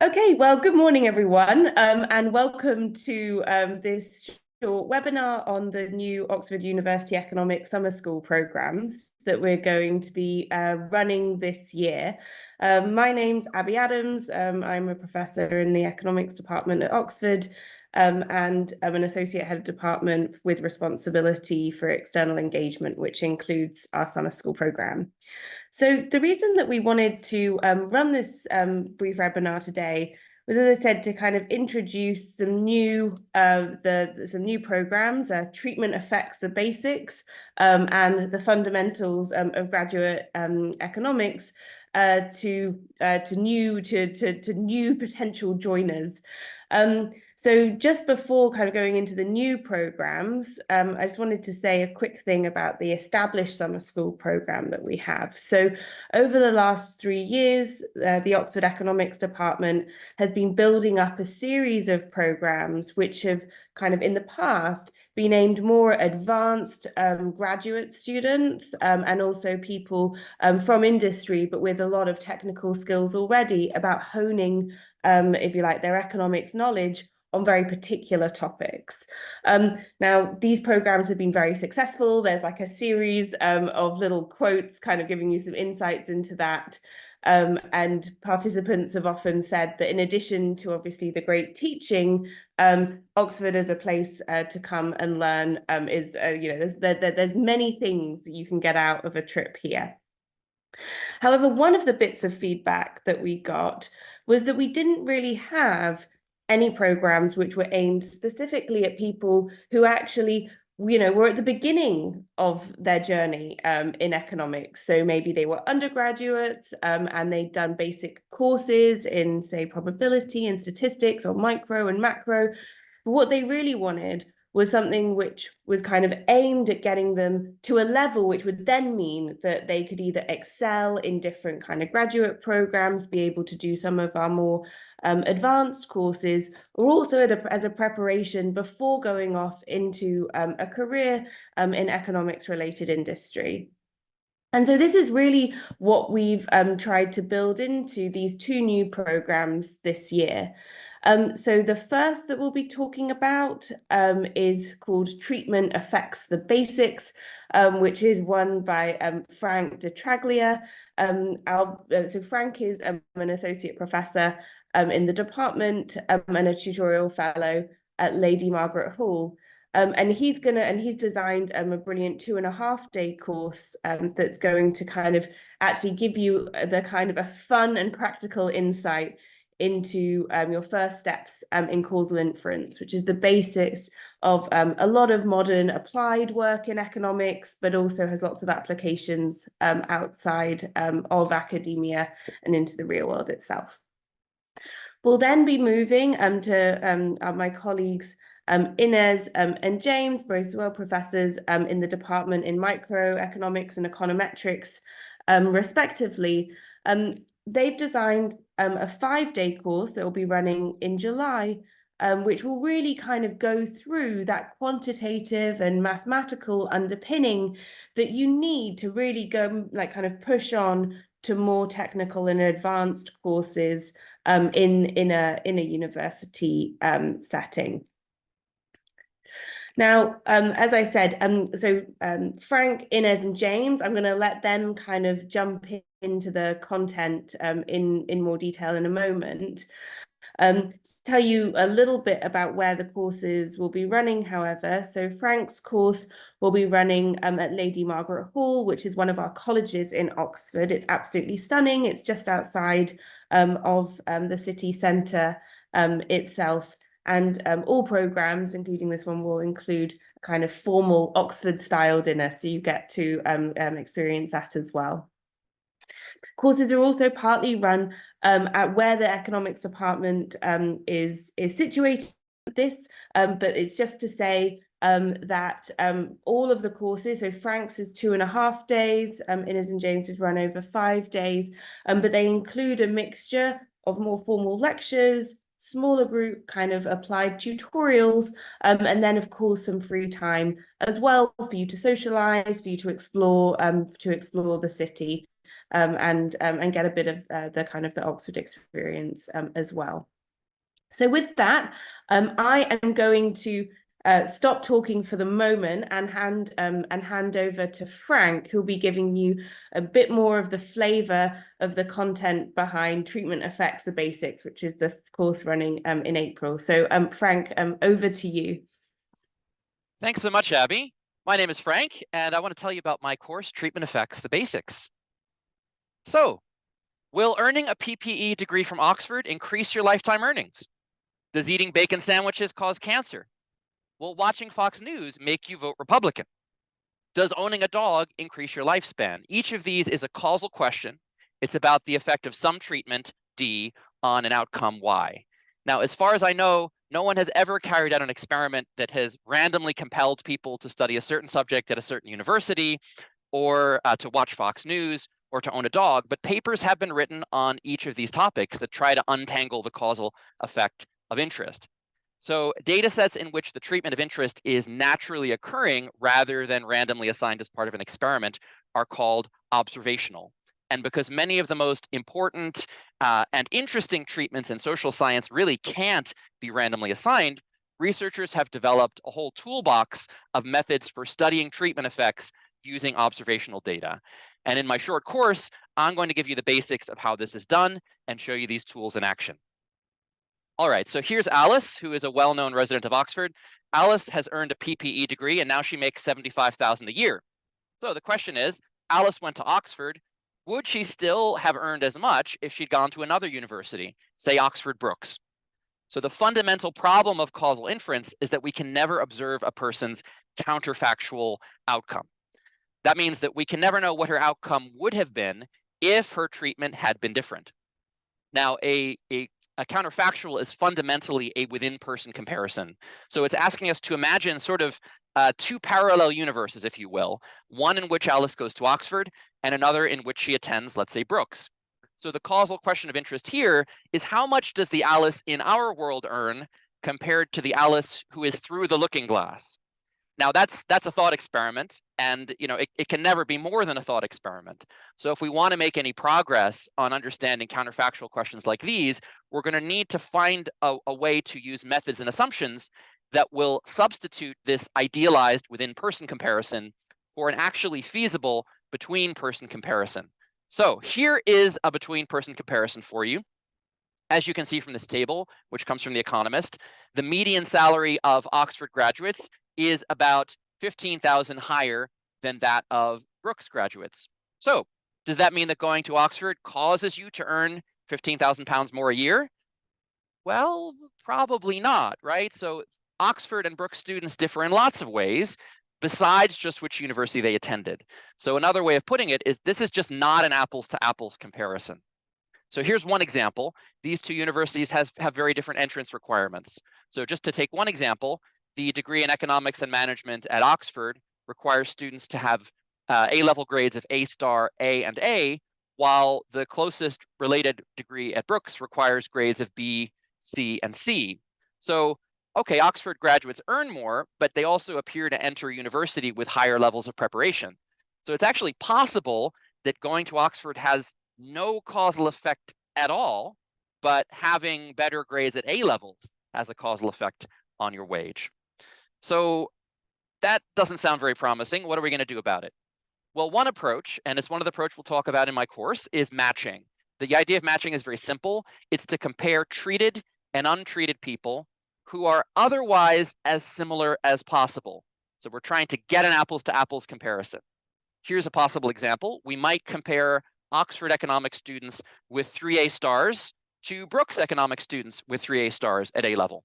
Okay, well, good morning, everyone, and welcome to this short webinar on the new Oxford University Economics Summer School programmes that we're going to be running this year. My name's Abby Adams. I'm a professor in the economics department at Oxford, and I'm an associate head of department with responsibility for external engagement, which includes our summer school programme. So the reason that we wanted to run this brief webinar today was, as I said, to kind of introduce some new programs. Treatment affects the basics and the fundamentals of graduate economics to new potential joiners. So just before kind of going into the new programs, I just wanted to say a quick thing about the established summer school program that we have. So over the last 3 years, the Oxford Economics Department has been building up a series of programs which have kind of in the past been aimed more at advanced graduate students and also people from industry, but with a lot of technical skills already about honing, if you like, their economics knowledge on very particular topics. Now, these programs have been very successful. There's like a series of little quotes kind of giving you some insights into that. And participants have often said that in addition to obviously the great teaching, Oxford as a place to come and learn is, there's many things that you can get out of a trip here. However, one of the bits of feedback that we got was that we didn't really have any programs which were aimed specifically at people who actually were at the beginning of their journey in economics. So maybe they were undergraduates and they'd done basic courses in, say, probability and statistics or micro and macro. But what they really wanted was something which was kind of aimed at getting them to a level which would then mean that they could either excel in different kind of graduate programs, be able to do some of our more advanced courses, or also as a preparation before going off into a career in economics related industry. And so this is really what we've tried to build into these 2 new programs this year. So the first that we'll be talking about is called Treatment Affects the Basics, which is run by Frank de Traglia. So Frank is an associate professor in the department and a tutorial fellow at Lady Margaret Hall. And he's designed a brilliant 2.5-day course that's going to kind of actually give you the kind of a fun and practical insight into your first steps in causal inference, which is the basics of a lot of modern applied work in economics, but also has lots of applications outside of academia and into the real world itself. We'll then be moving to my colleagues Inez and James, both well professors in the department in microeconomics and econometrics, respectively. They've designed a 5-day course that will be running in July, which will really kind of go through that quantitative and mathematical underpinning that you need to really go kind of push on to more technical and advanced courses in a university setting. Now, as I said, Frank, Inez, and James, I'm going to let them kind of jump into the content in more detail in a moment. To tell you a little bit about where the courses will be running, however. So Frank's course will be running at Lady Margaret Hall, which is one of our colleges in Oxford. It's absolutely stunning. It's just outside of the city centre itself. And all programs, including this one, will include a kind of formal Oxford-style dinner, so you get to experience that as well. Courses are also partly run at where the economics department is situated. This, but it's just to say that all of the courses, so Frank's is 2.5 days, Inez and James is run over 5 days, but they include a mixture of more formal lectures, smaller group kind of applied tutorials, and then of course some free time as well for you to socialize, for you to explore the city. and get a bit of the kind of the Oxford experience as well. So with that, I am going to stop talking for the moment and hand over to Frank, who'll be giving you a bit more of the flavor of the content behind Treatment Effects, the Basics, which is the course running in April. So Frank, over to you. Thanks so much, Abby. My name is Frank, and I want to tell you about my course, Treatment Effects, the Basics. So, will earning a PPE degree from Oxford increase your lifetime earnings? Does eating bacon sandwiches cause cancer? Will watching Fox News make you vote Republican? Does owning a dog increase your lifespan? Each of these is a causal question. It's about the effect of some treatment, D, on an outcome, Y. Now, as far as I know, no one has ever carried out an experiment that has randomly compelled people to study a certain subject at a certain university, or to watch Fox News, or to own a dog, but papers have been written on each of these topics that try to untangle the causal effect of interest. So data sets in which the treatment of interest is naturally occurring rather than randomly assigned as part of an experiment are called observational. And because many of the most important and interesting treatments in social science really can't be randomly assigned, researchers have developed a whole toolbox of methods for studying treatment effects using observational data. And in my short course, I'm going to give you the basics of how this is done and show you these tools in action. All right, so here's Alice, who is a well-known resident of Oxford. Alice has earned a PPE degree, and now she makes $75,000 a year. So the question is, Alice went to Oxford. Would she still have earned as much if she'd gone to another university, say Oxford Brookes? So the fundamental problem of causal inference is that we can never observe a person's counterfactual outcome. That means that we can never know what her outcome would have been if her treatment had been different. Now, a counterfactual is fundamentally a within-person comparison. So it's asking us to imagine sort of two parallel universes, if you will, one in which Alice goes to Oxford and another in which she attends, let's say, Brookes. So the causal question of interest here is how much does the Alice in our world earn compared to the Alice who is through the looking glass? Now that's a thought experiment, and it can never be more than a thought experiment. So if we want to make any progress on understanding counterfactual questions like these, we're going to need to find a way to use methods and assumptions that will substitute this idealized within-person comparison for an actually feasible between-person comparison. So here is a between-person comparison for you. As you can see from this table, which comes from The Economist, the median salary of Oxford graduates is about 15,000 higher than that of Brookes graduates. So does that mean that going to Oxford causes you to earn £15,000 more a year? Well, probably not, right? So Oxford and Brookes students differ in lots of ways, besides just which university they attended. So another way of putting it is this is just not an apples to apples comparison. So here's one example. These two universities have very different entrance requirements. So just to take one example, the degree in economics and management at Oxford requires students to have A-level grades of A star, A, and A, while the closest related degree at Brookes requires grades of B, C, and C. So, okay, Oxford graduates earn more, but they also appear to enter university with higher levels of preparation. So it's actually possible that going to Oxford has no causal effect at all, but having better grades at A levels has a causal effect on your wage. So that doesn't sound very promising. What are we going to do about it? Well, one approach, and it's one of the approaches we'll talk about in my course, is matching. The idea of matching is very simple. It's to compare treated and untreated people who are otherwise as similar as possible. So we're trying to get an apples to apples comparison. Here's a possible example. We might compare Oxford economics students with 3A stars to Brookes economics students with 3A stars at A level.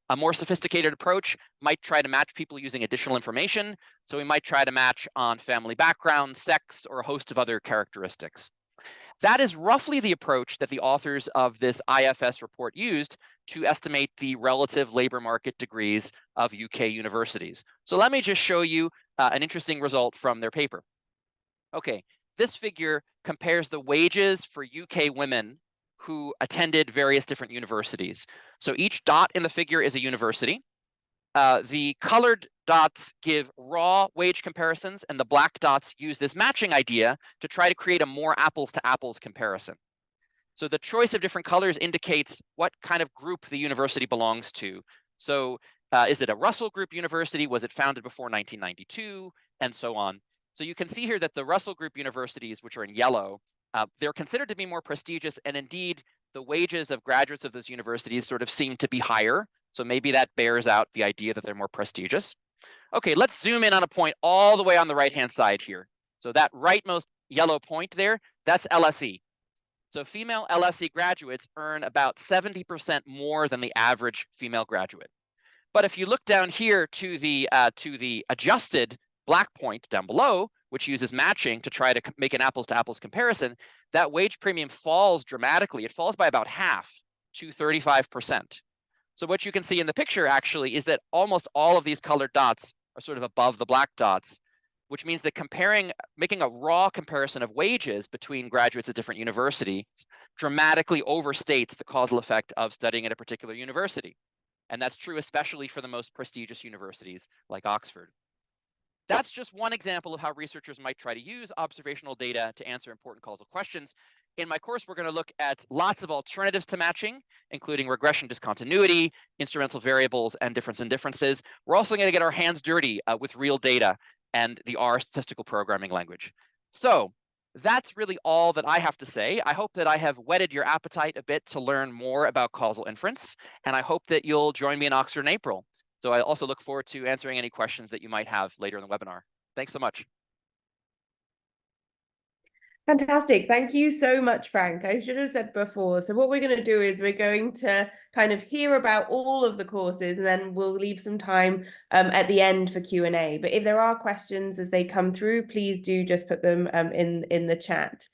A more sophisticated approach might try to match people using additional information. So we might try to match on family background, sex, or a host of other characteristics. That is roughly the approach that the authors of this IFS report used to estimate the relative labor market degrees of UK universities. So let me just show you an interesting result from their paper. Okay, this figure compares the wages for UK women who attended various different universities. So each dot in the figure is a university. The colored dots give raw wage comparisons, and the black dots use this matching idea to try to create a more apples to apples comparison. So the choice of different colors indicates what kind of group the university belongs to. So is it a Russell Group university? Was it founded before 1992? And so on. So you can see here that the Russell Group universities, which are in yellow, they're considered to be more prestigious, and indeed the wages of graduates of those universities sort of seem to be higher. So maybe that bears out the idea that they're more prestigious. Okay, let's zoom in on a point all the way on the right-hand side here. So that rightmost yellow point there, that's LSE. So female LSE graduates earn about 70% more than the average female graduate. But if you look down here to the adjusted black point down below, which uses matching to try to make an apples to apples comparison, that wage premium falls dramatically. It falls by about half to 35%. So what you can see in the picture actually is that almost all of these colored dots are sort of above the black dots, which means that making a raw comparison of wages between graduates at different universities dramatically overstates the causal effect of studying at a particular university. And that's true especially for the most prestigious universities like Oxford. That's just one example of how researchers might try to use observational data to answer important causal questions. In my course, we're going to look at lots of alternatives to matching, including regression discontinuity, instrumental variables, and difference in differences. We're also going to get our hands dirty with real data and the R statistical programming language. So that's really all that I have to say. I hope that I have whetted your appetite a bit to learn more about causal inference, and I hope that you'll join me in Oxford in April. So I also look forward to answering any questions that you might have later in the webinar. Thanks so much. Fantastic. Thank you so much, Frank. I should have said before. So what we're going to do is we're going to kind of hear about all of the courses, and then we'll leave some time at the end for Q&A. But if there are questions as they come through, please do just put them in the chat.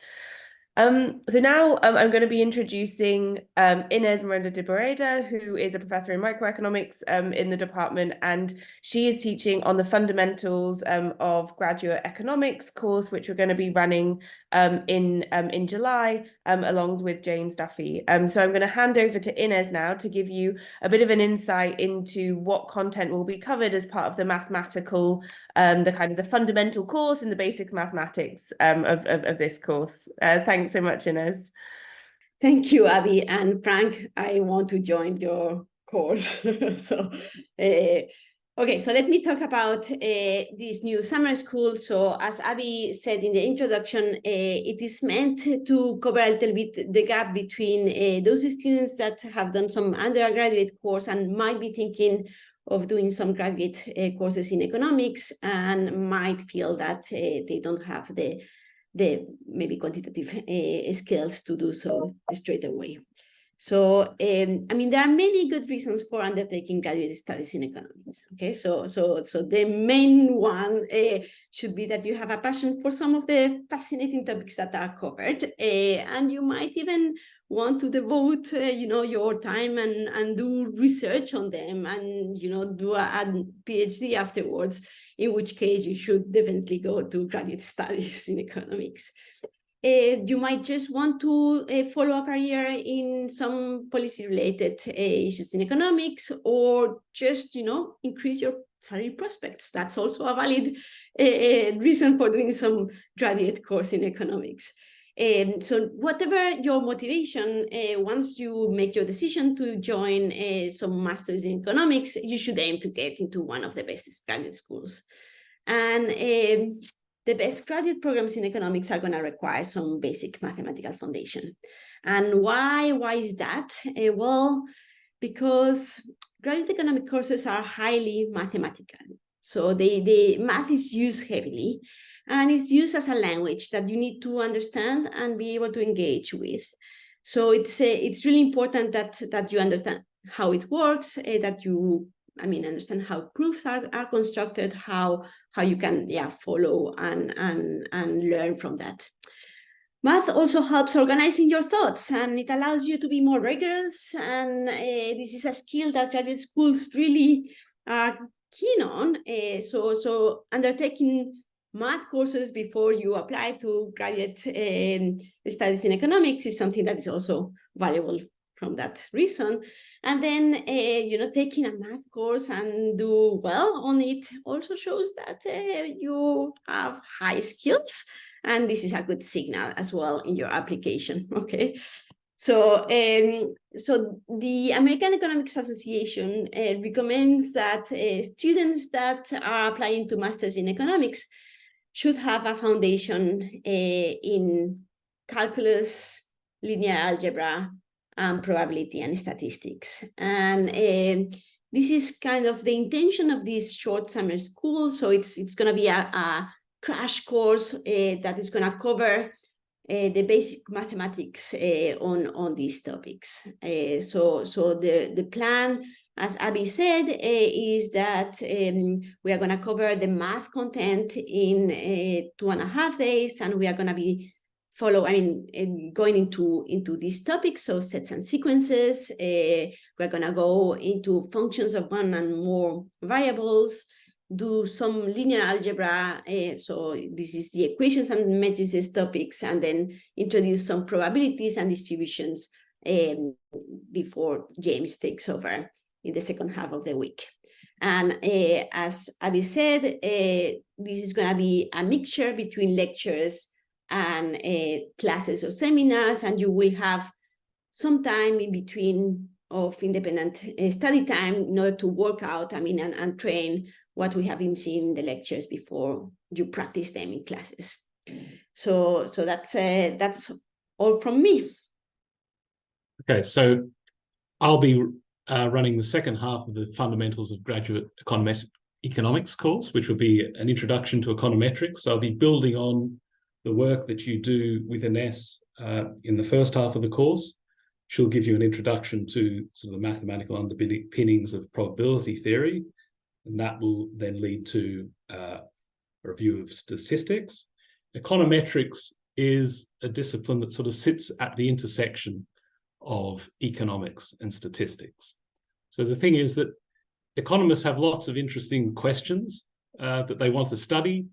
So now I'm going to be introducing Inés Miranda de Barreda, who is a professor in microeconomics in the department, and she is teaching on the fundamentals of graduate economics course, which we're going to be running in July, along with James Duffy. So I'm going to hand over to Inés now to give you a bit of an insight into what content will be covered as part of the mathematical, the kind of the fundamental course and the basic mathematics of this course. Thanks so much, Inés. Thank you, Abby. And Frank, I want to join your course. Okay, so let me talk about this new summer school. So as Abby said in the introduction, it is meant to cover a little bit the gap between those students that have done some undergraduate course and might be thinking of doing some graduate courses in economics and might feel that they don't have the maybe quantitative skills to do so straight away. So, I mean, there are many good reasons for undertaking graduate studies in economics. Okay, so the main one should be that you have a passion for some of the fascinating topics that are covered, and you might even want to devote, your time and do research on them, and do a PhD afterwards. In which case, you should definitely go to graduate studies in economics. You might just want to follow a career in some policy-related issues in economics, or just, increase your salary prospects. That's also a valid reason for doing some graduate course in economics. So whatever your motivation, once you make your decision to join some masters in economics, you should aim to get into one of the best graduate schools. And the best graduate programs in economics are going to require some basic mathematical foundation. And why is that? Well, because graduate economic courses are highly mathematical. So the math is used heavily, and it's used as a language that you need to understand and be able to engage with. So it's really important that you understand how it works, that you understand how proofs are constructed, how you can follow and learn from that. Math also helps organizing your thoughts, and it allows you to be more rigorous, and this is a skill that graduate schools really are keen on. So undertaking math courses before you apply to graduate studies in economics is something that is also valuable from that reason. And then, taking a math course and do well on it also shows that you have high skills. And this is a good signal as well in your application, okay? So, so the American Economics Association recommends that students that are applying to masters in economics should have a foundation in calculus, linear algebra, and probability and statistics. And this is kind of the intention of this short summer school. So it's going to be a crash course that is going to cover the basic mathematics on these topics. So the plan, as Abby said, is that we are going to cover the math content in 2.5 days, and we are going to be going into these topics, so sets and sequences. We're going to go into functions of one and more variables, do some linear algebra, so this is the equations and matrices topics, and then introduce some probabilities and distributions before James takes over in the second half of the week. And as Abby said, this is going to be a mixture between lectures and classes or seminars, and you will have some time in between of independent study time in order to work out, and train what we have been seeing in the lectures before you practice them in classes. So that's all from me. Okay, so I'll be running the second half of the Fundamentals of Graduate Economics course, which will be an introduction to econometrics. So I'll be building on the work that you do with Ines in the first half of the course. She'll give you an introduction to sort of the mathematical underpinnings of probability theory, and that will then lead to a review of statistics. Econometrics is a discipline that sort of sits at the intersection of economics and statistics. So the thing is that economists have lots of interesting questions that they want to study,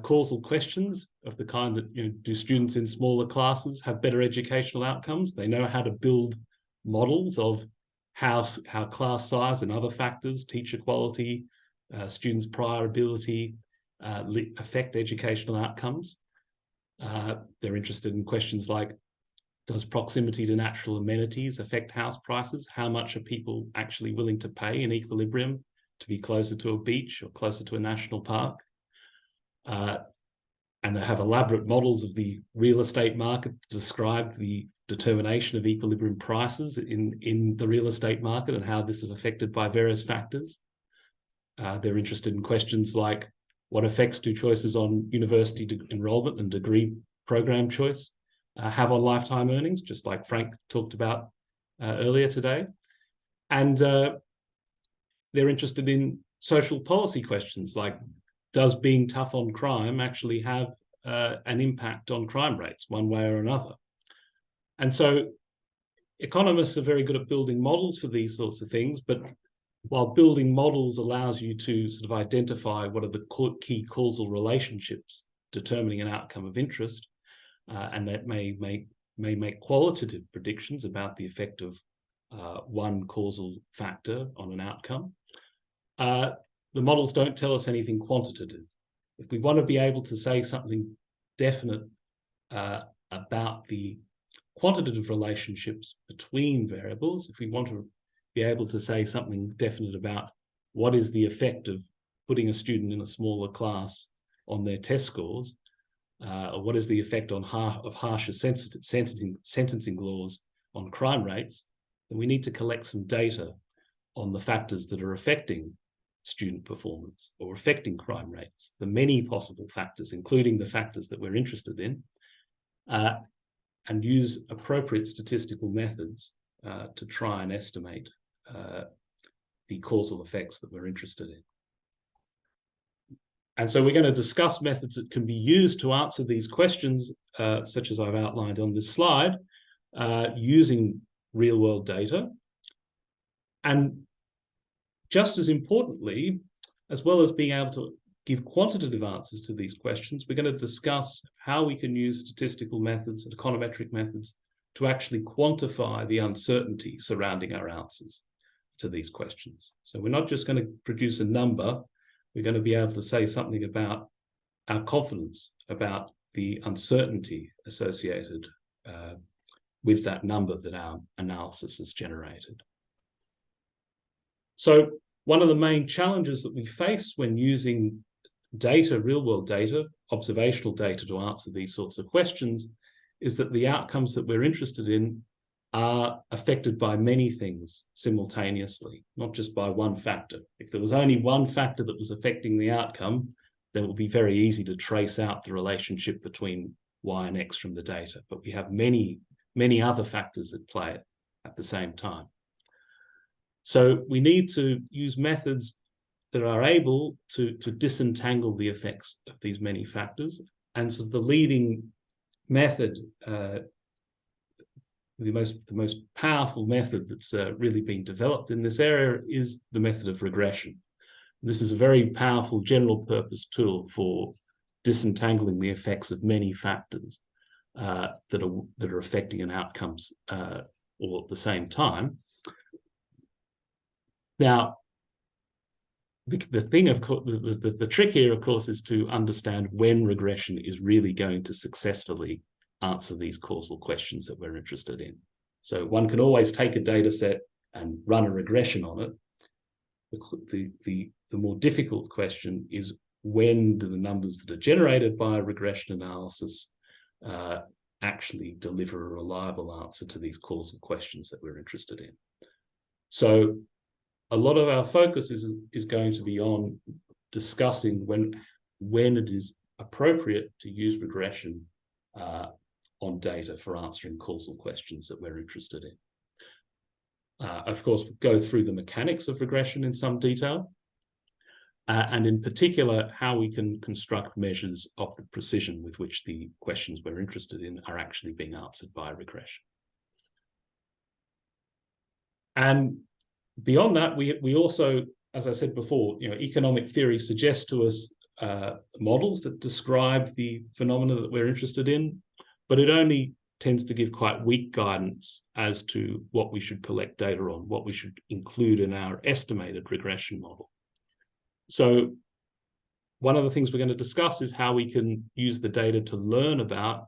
causal questions of the kind that, do students in smaller classes have better educational outcomes? They know how to build models of how class size and other factors, teacher quality, students' prior ability, affect educational outcomes. They're interested in questions like, does proximity to natural amenities affect house prices? How much are people actually willing to pay in equilibrium to be closer to a beach or closer to a national park? And they have elaborate models of the real estate market to describe the determination of equilibrium prices in the real estate market and how this is affected by various factors. They're interested in questions like, what effects do choices on university enrollment and degree program choice have on lifetime earnings, just like Frank talked about earlier today. And they're interested in social policy questions like, does being tough on crime actually have an impact on crime rates one way or another? And so economists are very good at building models for these sorts of things, but while building models allows you to sort of identify what are the key causal relationships determining an outcome of interest, and that may make qualitative predictions about the effect of one causal factor on an outcome, the models don't tell us anything quantitative. If we want to be able to say something definite about the quantitative relationships between variables, if we want to be able to say something definite about what is the effect of putting a student in a smaller class on their test scores, or what is the effect of harsher sentencing laws on crime rates, then we need to collect some data on the factors that are affecting student performance or affecting crime rates, the many possible factors, including the factors that we're interested in, and use appropriate statistical methods to try and estimate the causal effects that we're interested in. And so we're going to discuss methods that can be used to answer these questions, such as I've outlined on this slide, using real-world data. And just as importantly, as well as being able to give quantitative answers to these questions, we're going to discuss how we can use statistical methods and econometric methods to actually quantify the uncertainty surrounding our answers to these questions. So we're not just going to produce a number, we're going to be able to say something about our confidence, about the uncertainty associated with that number that our analysis has generated. So one of the main challenges that we face when using data, real-world data, observational data to answer these sorts of questions is that the outcomes that we're interested in are affected by many things simultaneously, not just by one factor. If there was only one factor that was affecting the outcome, then it would be very easy to trace out the relationship between Y and X from the data. But we have many, many other factors at play at the same time. So we need to use methods that are able to disentangle the effects of these many factors. And so the leading method, the most powerful method that's really been developed in this area is the method of regression. This is a very powerful general purpose tool for disentangling the effects of many factors that are affecting an outcomes all at the same time. Now, the thing, of course, the trick here, of course, is to understand when regression is really going to successfully answer these causal questions that we're interested in. So one can always take a data set and run a regression on it. The more difficult question is, when do the numbers that are generated by a regression analysis actually deliver a reliable answer to these causal questions that we're interested in? So a lot of our focus is going to be on discussing when it is appropriate to use regression on data for answering causal questions that we're interested in. Of course, we'll go through the mechanics of regression in some detail, and in particular, how we can construct measures of the precision with which the questions we're interested in are actually being answered by regression. And beyond that, we also, as I said before, economic theory suggests to us models that describe the phenomena that we're interested in, but it only tends to give quite weak guidance as to what we should collect data on, what we should include in our estimated regression model. So one of the things we're going to discuss is how we can use the data to learn about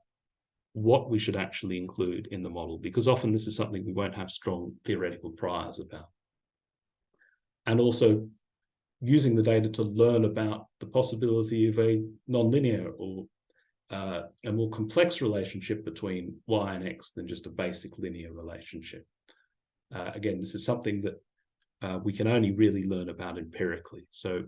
what we should actually include in the model, because often this is something we won't have strong theoretical priors about. And also using the data to learn about the possibility of a nonlinear or a more complex relationship between Y and X than just a basic linear relationship. Again, this is something that we can only really learn about empirically. So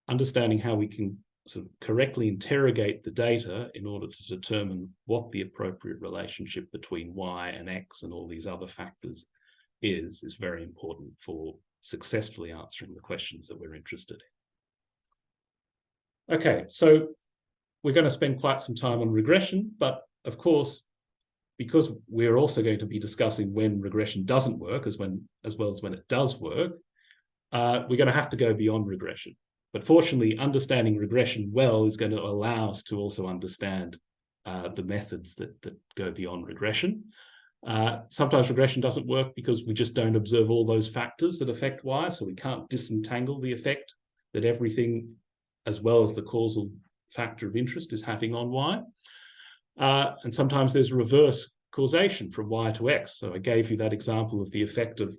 understanding how we can sort of correctly interrogate the data in order to determine what the appropriate relationship between Y and X and all these other factors is very important for successfully answering the questions that we're interested in. Okay, so we're going to spend quite some time on regression, but of course, because we're also going to be discussing when regression doesn't work as well as when it does work, we're going to have to go beyond regression. But fortunately, understanding regression well is going to allow us to also understand the methods that go beyond regression. Sometimes regression doesn't work because we just don't observe all those factors that affect Y, so we can't disentangle the effect that everything, as well as the causal factor of interest, is having on Y. And sometimes there's reverse causation from Y to X. So I gave you that example of the effect of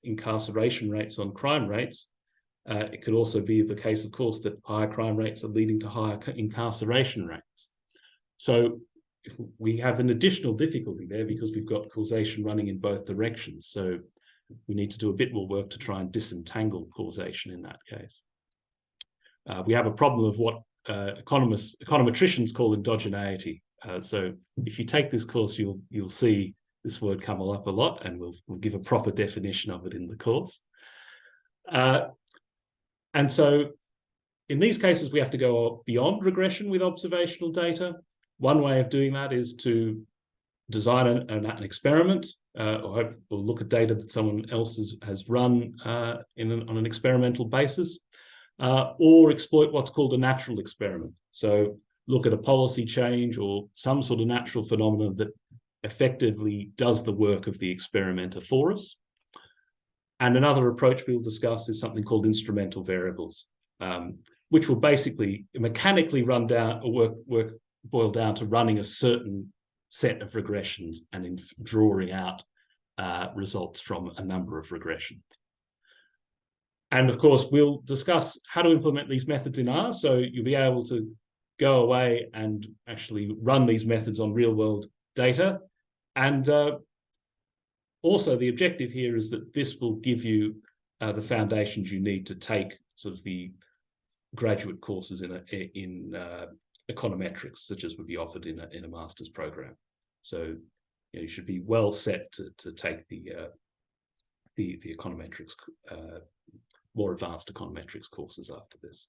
incarceration rates on crime rates. It could also be the case, of course, that higher crime rates are leading to higher incarceration rates. So if we have an additional difficulty there because we've got causation running in both directions. So we need to do a bit more work to try and disentangle causation in that case. We have a problem of what econometricians call endogeneity. So if you take this course, you'll see this word come up a lot, and we'll give a proper definition of it in the course. And so in these cases, we have to go beyond regression with observational data. One way of doing that is to design an experiment or look at data that someone else has run on an experimental basis, or exploit what's called a natural experiment. So look at a policy change or some sort of natural phenomenon that effectively does the work of the experimenter for us. And another approach we'll discuss is something called instrumental variables, which will basically mechanically run down or boil down to running a certain set of regressions and in drawing out results from a number of regressions. And of course, we'll discuss how to implement these methods in R. So you'll be able to go away and actually run these methods on real world data. And also the objective here is that this will give you the foundations you need to take sort of the graduate courses in econometrics, such as would be offered in a master's program. So you should be well set to take the econometrics, more advanced econometrics courses after this.